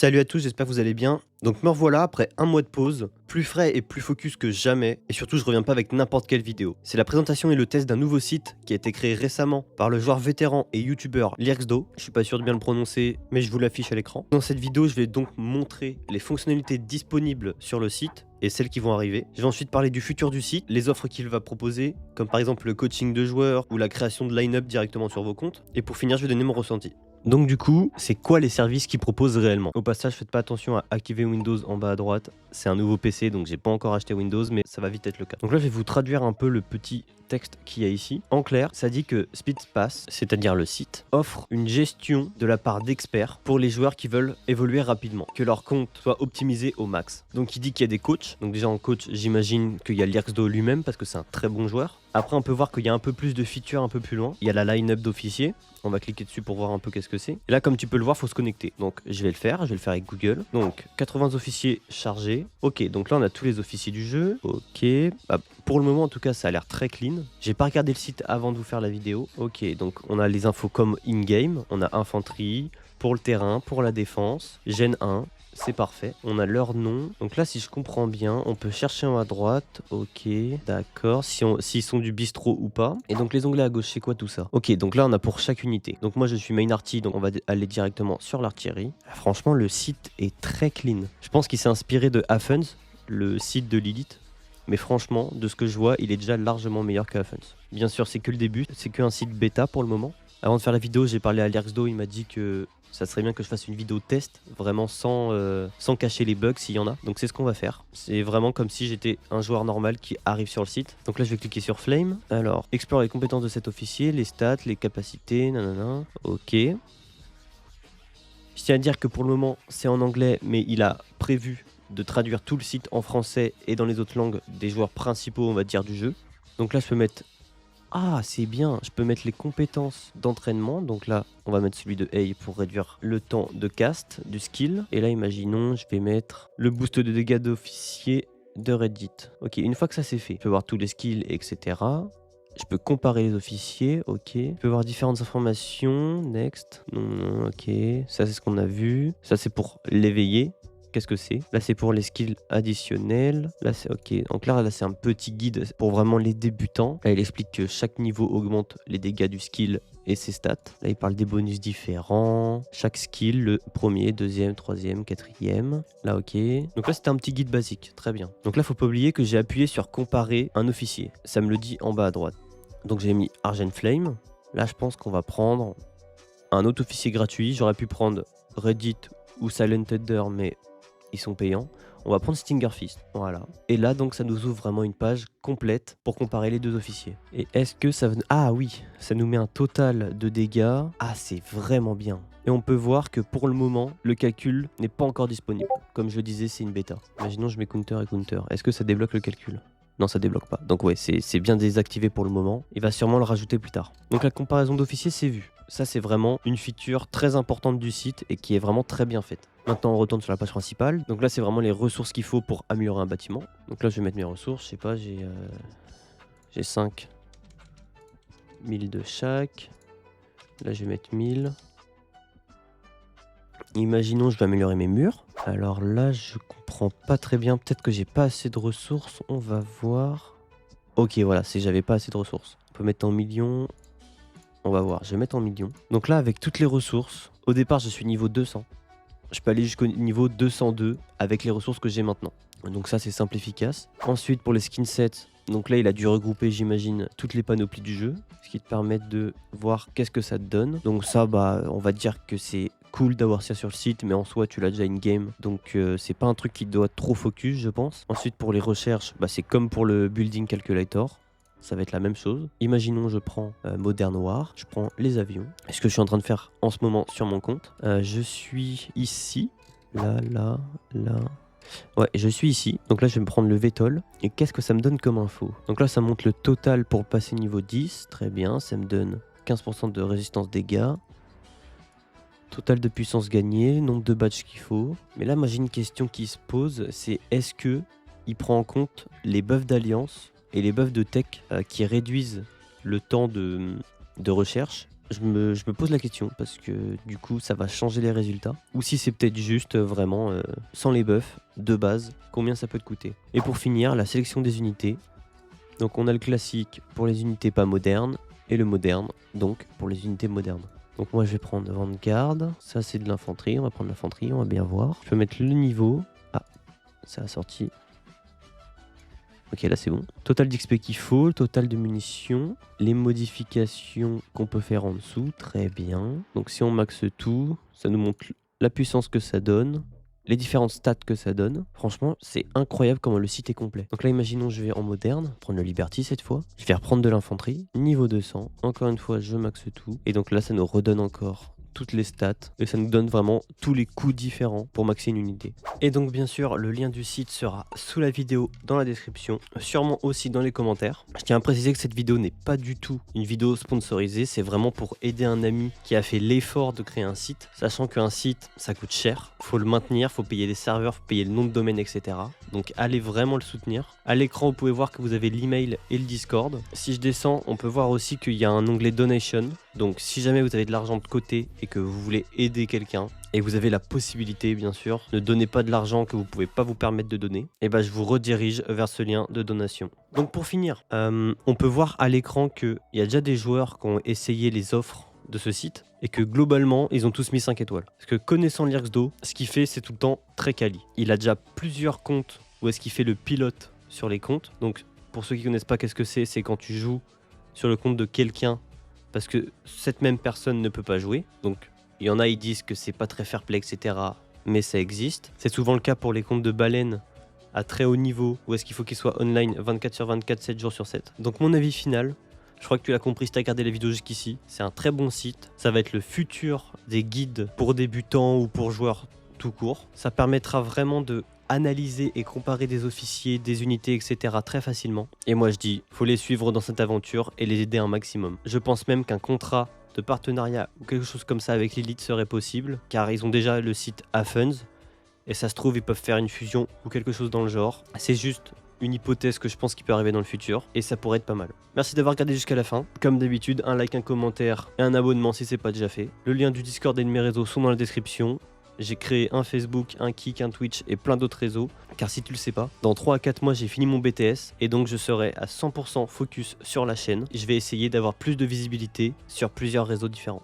Salut à tous, j'espère que vous allez bien. Donc me revoilà après un mois de pause, plus frais et plus focus que jamais, et surtout je reviens pas avec n'importe quelle vidéo. C'est la présentation et le test d'un nouveau site qui a été créé récemment par le joueur vétéran et youtubeur Lierxdo. Je suis pas sûr de bien le prononcer, mais je vous l'affiche à l'écran. Dans cette vidéo, je vais donc montrer les fonctionnalités disponibles sur le site et celles qui vont arriver. Je vais ensuite parler du futur du site, les offres qu'il va proposer, comme par exemple le coaching de joueurs ou la création de line-up directement sur vos comptes. Et pour finir, je vais donner mon ressenti. Donc du coup, c'est quoi les services qu'ils proposent réellement? Au passage, faites pas attention à activer Windows en bas à droite. C'est un nouveau PC, donc j'ai pas encore acheté Windows, mais ça va vite être le cas. Donc là, je vais vous traduire un peu le petit texte qu'il y a ici. En clair, ça dit que Speedpass, c'est-à-dire le site, offre une gestion de la part d'experts pour les joueurs qui veulent évoluer rapidement, que leur compte soit optimisé au max. Donc il dit qu'il y a des coachs. Donc déjà en coach, j'imagine qu'il y a Lierxdo lui-même parce que c'est un très bon joueur. Après, on peut voir qu'il y a un peu plus de features un peu plus loin. Il y a la line-up d'officiers. On va cliquer dessus pour voir un peu qu'est-ce que c'est. Et là, comme tu peux le voir, il faut se connecter. Donc, je vais le faire avec Google. Donc, 80 officiers chargés. Ok, donc là, on a tous les officiers du jeu. Ok. Bah, pour le moment, en tout cas, ça a l'air très clean. J'ai pas regardé le site avant de vous faire la vidéo. Ok, donc on a les infos comme in-game. On a infanterie, pour le terrain, pour la défense, Gen 1. C'est parfait, on a leur nom. Donc là, si je comprends bien, on peut chercher en haut à droite. Ok, d'accord. S'ils sont du bistrot ou pas. Et donc les onglets à gauche, c'est quoi tout ça? Ok, donc là, on a pour chaque unité. Donc moi, je suis main arty, donc on va aller directement sur l'artillerie. Franchement, le site est très clean. Je pense qu'il s'est inspiré de Athens, le site de Lilith. Mais franchement, de ce que je vois, il est déjà largement meilleur que Athens. Bien sûr, c'est que le début, c'est qu'un site bêta pour le moment. Avant de faire la vidéo, j'ai parlé à Lierxdo, il m'a dit que ça serait bien que je fasse une vidéo test, vraiment sans cacher les bugs s'il y en a. Donc c'est ce qu'on va faire. C'est vraiment comme si j'étais un joueur normal qui arrive sur le site. Donc là je vais cliquer sur Flame. Alors, explore les compétences de cet officier, les stats, les capacités, nanana. Ok. Je tiens à dire que pour le moment c'est en anglais, mais il a prévu de traduire tout le site en français et dans les autres langues des joueurs principaux, on va dire, du jeu. Donc là je peux mettre... Ah, c'est bien, je peux mettre les compétences d'entraînement. Donc là, on va mettre celui de A pour réduire le temps de cast, du skill. Et là, imaginons, je vais mettre le boost de dégâts d'officier de Reddit. Ok, une fois que ça c'est fait, je peux voir tous les skills, etc. Je peux comparer les officiers, ok. Je peux voir différentes informations, next. Non, ok. Ça, c'est ce qu'on a vu. Ça, c'est pour l'éveiller. Qu'est-ce que c'est? Là, c'est pour les skills additionnels. Là, c'est ok. Donc là, c'est un petit guide pour vraiment les débutants. Là, il explique que chaque niveau augmente les dégâts du skill et ses stats. Là, il parle des bonus différents. Chaque skill, le premier, deuxième, troisième, quatrième. Là, ok. Donc là, c'était un petit guide basique. Très bien. Donc là, faut pas oublier que j'ai appuyé sur comparer un officier. Ça me le dit en bas à droite. Donc j'ai mis Argent Flame. Là, je pense qu'on va prendre un autre officier gratuit. J'aurais pu prendre Reddit ou Silent Thunder, mais ils sont payants. On va prendre Stinger Fist, voilà. Et là, donc, ça nous ouvre vraiment une page complète pour comparer les deux officiers. Et est-ce que ça... Ah oui, ça nous met un total de dégâts. Ah, c'est vraiment bien. Et on peut voir que pour le moment, le calcul n'est pas encore disponible. Comme je le disais, c'est une bêta. Imaginons, je mets counter et counter. Est-ce que ça débloque le calcul? Non, ça débloque pas. Donc ouais, c'est bien désactivé pour le moment. Il va sûrement le rajouter plus tard. Donc la comparaison d'officiers, c'est vu. Ça, c'est vraiment une feature très importante du site et qui est vraiment très bien faite. Maintenant, on retourne sur la page principale. Donc là, c'est vraiment les ressources qu'il faut pour améliorer un bâtiment. Donc là, je vais mettre mes ressources. Je sais pas, j'ai 5 1000 de chaque. Là, je vais mettre 1000. Imaginons, je vais améliorer mes murs. Alors là, je comprends pas très bien. Peut-être que j'ai pas assez de ressources. On va voir. Ok, voilà, c'est j'avais pas assez de ressources. On peut mettre en millions. On va voir, je vais mettre en millions. Donc là, avec toutes les ressources, au départ, je suis niveau 200. Je peux aller jusqu'au niveau 202 avec les ressources que j'ai maintenant. Donc ça, c'est simple, efficace. Ensuite, pour les skin sets, donc là, il a dû regrouper, j'imagine, toutes les panoplies du jeu, ce qui te permet de voir qu'est-ce que ça te donne. Donc ça, bah, on va dire que c'est cool d'avoir ça sur le site, mais en soi, tu l'as déjà in-game. Donc c'est pas un truc qui doit trop focus, je pense. Ensuite, pour les recherches, bah, c'est comme pour le Building Calculator. Ça va être la même chose. Imaginons, je prends Modern War, je prends les avions. Ce que je suis en train de faire en ce moment sur mon compte. Je suis ici, là. Ouais, je suis ici. Donc là, je vais me prendre le VTOL. Et qu'est-ce que ça me donne comme info? Donc là, ça montre le total pour passer niveau 10. Très bien, ça me donne 15% de résistance dégâts. Total de puissance gagnée, nombre de badges qu'il faut. Mais là, moi, j'ai une question qui se pose. C'est est-ce que il prend en compte les buffs d'alliance et les buffs de tech qui réduisent le temps de recherche? je me pose la question parce que du coup ça va changer les résultats. Ou si c'est peut-être juste vraiment sans les buffs de base, combien ça peut te coûter. Et pour finir, la sélection des unités. Donc on a le classique pour les unités pas modernes et le moderne donc pour les unités modernes. Donc moi je vais prendre Vanguard, ça c'est de l'infanterie, on va prendre l'infanterie, on va bien voir. Je peux mettre le niveau. Ah, ça a sorti. Ok, là c'est bon. Total d'XP qu'il faut, le total de munitions, les modifications qu'on peut faire en dessous, très bien. Donc si on maxe tout, ça nous montre la puissance que ça donne, les différentes stats que ça donne. Franchement, c'est incroyable comment le site est complet. Donc là, imaginons, je vais en moderne, prendre le Liberty cette fois. Je vais reprendre de l'infanterie, niveau 200. Encore une fois, je maxe tout. Et donc là, ça nous redonne encore toutes les stats et ça nous donne vraiment tous les coups différents pour maxer une unité. Et donc bien sûr le lien du site sera sous la vidéo dans la description, sûrement aussi dans les commentaires. Je tiens à préciser que cette vidéo n'est pas du tout une vidéo sponsorisée, c'est vraiment pour aider un ami qui a fait l'effort de créer un site, sachant qu'un site ça coûte cher, faut le maintenir, faut payer les serveurs, faut payer le nom de domaine, etc. Donc allez vraiment le soutenir. À l'écran vous pouvez voir que vous avez l'email et le Discord. Si je descends, on peut voir aussi qu'il y a un onglet donation. Donc si jamais vous avez de l'argent de côté et que vous voulez aider quelqu'un et que vous avez la possibilité bien sûr, ne donnez pas de l'argent que vous pouvez pas vous permettre de donner, et ben je vous redirige vers ce lien de donation. Donc pour finir, on peut voir à l'écran qu'il y a déjà des joueurs qui ont essayé les offres de ce site et que globalement ils ont tous mis 5 étoiles. Parce que connaissant Lyrxdo, ce qu'il fait c'est tout le temps très quali. Il a déjà plusieurs comptes où est-ce qu'il fait le pilote sur les comptes. Donc pour ceux qui connaissent pas qu'est-ce que c'est quand tu joues sur le compte de quelqu'un parce que cette même personne ne peut pas jouer. Donc il y en a ils disent que c'est pas très fair play etc. Mais ça existe. C'est souvent le cas pour les comptes de baleines à très haut niveau où est-ce qu'il faut qu'ils soient online 24 sur 24, 7 jours sur 7. Donc mon avis final, je crois que tu l'as compris si tu as regardé la vidéo jusqu'ici, c'est un très bon site. Ça va être le futur des guides pour débutants ou pour joueurs tout court. Ça permettra vraiment de analyser et comparer des officiers, des unités, etc. très facilement. Et moi je dis, faut les suivre dans cette aventure et les aider un maximum. Je pense même qu'un contrat de partenariat ou quelque chose comme ça avec l'élite serait possible, car ils ont déjà le site Afunds, et ça se trouve ils peuvent faire une fusion ou quelque chose dans le genre. C'est juste une hypothèse que je pense qui peut arriver dans le futur, et ça pourrait être pas mal. Merci d'avoir regardé jusqu'à la fin. Comme d'habitude, un like, un commentaire et un abonnement si c'est pas déjà fait. Le lien du Discord et de mes réseaux sont dans la description. J'ai créé un Facebook, un Kik, un Twitch et plein d'autres réseaux. Car si tu le sais pas, dans 3 à 4 mois j'ai fini mon BTS et donc je serai à 100% focus sur la chaîne. Je vais essayer d'avoir plus de visibilité sur plusieurs réseaux différents.